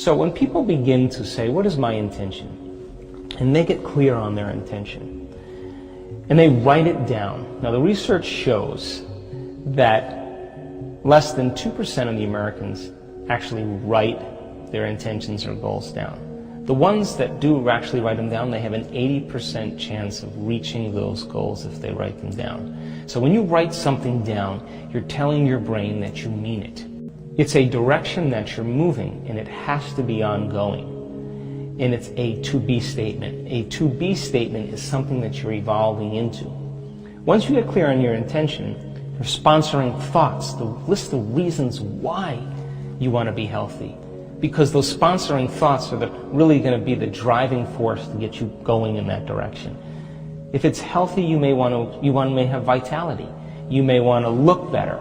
So when people begin to say, what is my intention? And they get clear on their intention, and they write it down. Now the research shows that less than 2% of the Americans actually write their intentions or goals down. The ones that do actually write them down, they have an 80% chance of reaching those goals if they write them down. So when you write something down, you're telling your brain that you mean it. It's a direction that you're moving, and it has to be ongoing. And it's a to-be statement. A to-be statement is something that you're evolving into. Once you get clear on your intention, you're sponsoring thoughts, the list of reasons why you want to be healthy. Because those sponsoring thoughts are really going to be the driving force to get you going in that direction. If it's healthy, you may have vitality. You may want to look better.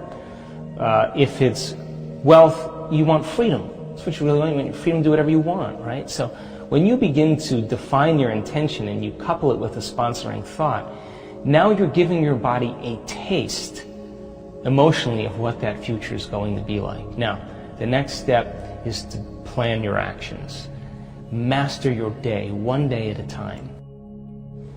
If it's wealth, you want freedom. That's what you really want. You want freedom to do whatever you want, right? So when you begin to define your intention and you couple it with a sponsoring thought, now you're giving your body a taste emotionally of what that future is going to be like. Now, the next step is to plan your actions. Master your day, one day at a time.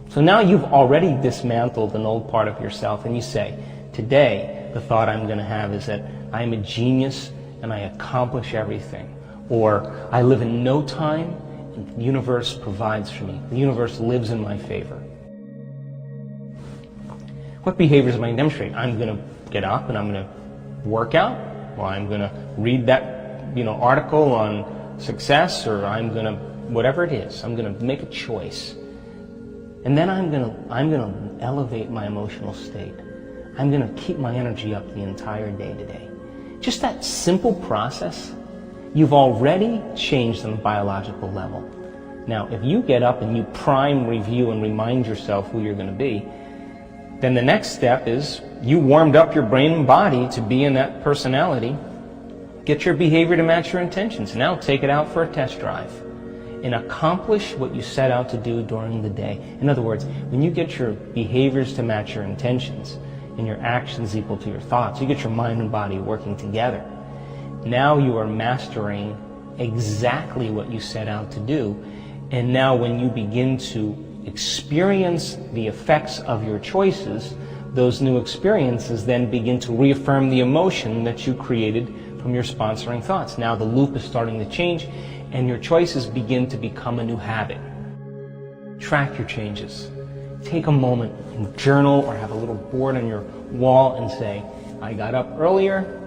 So now you've already dismantled an old part of yourself, and you say, today the thought I'm going to have is that I am a genius and I accomplish everything. Or I live in no time and the universe provides for me. The universe lives in my favor. What behaviors am I going to demonstrate? I'm going to get up and I'm going to work out, or I'm going to read that article on success, or I'm going to, whatever it is, I'm going to make a choice. And then I'm going to elevate my emotional state. I'm going to keep my energy up the entire day today. Just that simple process, you've already changed on a biological level. Now, if you get up and you prime, review, and remind yourself who you're going to be, then the next step is you warmed up your brain and body to be in that personality. Get your behavior to match your intentions. Now take it out for a test drive and accomplish what you set out to do during the day. In other words, when you get your behaviors to match your intentions and your actions equal to your thoughts, you get your mind and body working together. Now you are mastering exactly what you set out to do. And now when you begin to experience the effects of your choices, those new experiences then begin to reaffirm the emotion that you created from your sponsoring thoughts. Now the loop is starting to change and your choices begin to become a new habit. Track your changes. Take a moment and journal or have a little board on your wall and say, I got up earlier,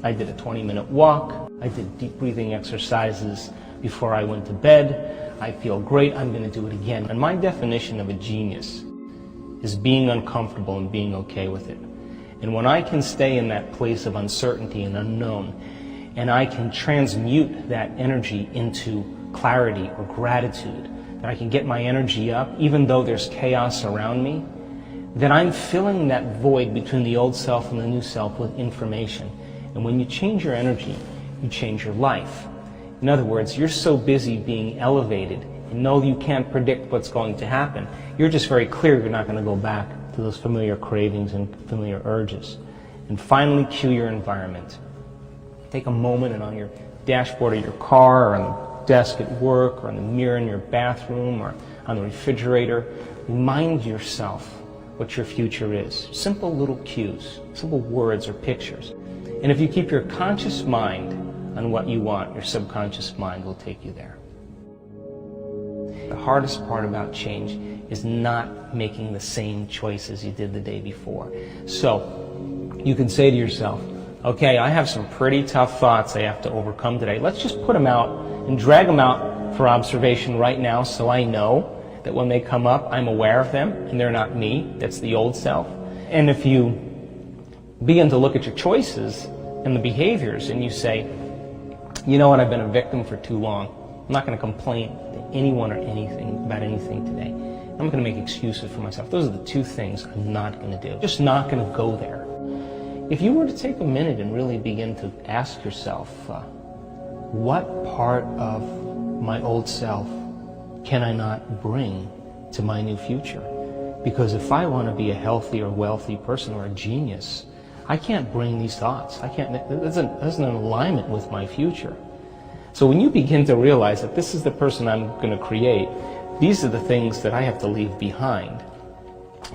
I did a 20-minute walk, I did deep breathing exercises before I went to bed, I feel great, I'm going to do it again. And my definition of a genius is being uncomfortable and being okay with it. And when I can stay in that place of uncertainty and unknown, and I can transmute that energy into clarity or gratitude, that I can get my energy up even though there's chaos around me, then I'm filling that void between the old self and the new self with information. And when you change your energy, you change your life. In other words, you're so busy being elevated and know you can't predict what's going to happen. You're just very clear you're not going to go back to those familiar cravings and familiar urges. And finally, cue your environment. Take a moment and on your dashboard of your car, or on the desk at work, or on the mirror in your bathroom, or on the refrigerator, remind yourself what your future is. Simple little cues, simple words or pictures. And if you keep your conscious mind on what you want, your subconscious mind will take you there. The hardest part about change is not making the same choices you did the day before. So you can say to yourself, okay, I have some pretty tough thoughts I have to overcome today. Let's just put them out and drag them out for observation right now so I know that when they come up, I'm aware of them and they're not me. That's the old self. And if you begin to look at your choices and the behaviors and you say, you know what, I've been a victim for too long. I'm not going to complain to anyone or anything about anything today. I'm not going to make excuses for myself. Those are the two things I'm not going to do. Just not going to go there. If you were to take a minute and really begin to ask yourself, what part of my old self can I not bring to my new future? Because if I want to be a healthy or wealthy person or a genius, I can't bring these thoughts. I can't. That's in alignment with my future. So when you begin to realize that this is the person I'm going to create, these are the things that I have to leave behind.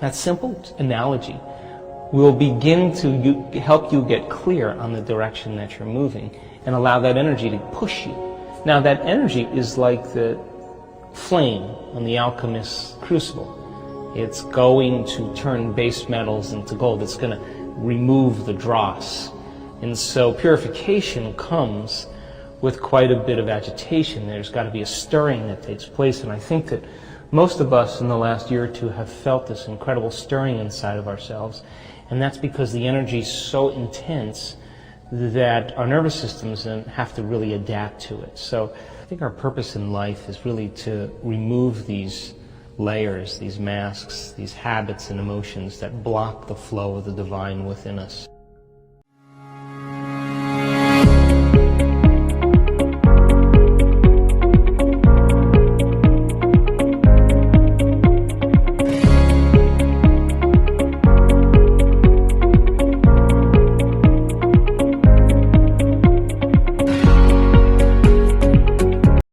That simple analogy will begin to help you get clear on the direction that you're moving and allow that energy to push you. Now that energy is like the flame on the alchemist's crucible. It's going to turn base metals into gold. It's going to remove the dross. And so purification comes with quite a bit of agitation. There's got to be a stirring that takes place, and I think that most of us in the last year or two have felt this incredible stirring inside of ourselves, and that's because the energy is so intense that our nervous systems have to really adapt to it. So I think our purpose in life is really to remove these layers, these masks, these habits and emotions that block the flow of the divine within us.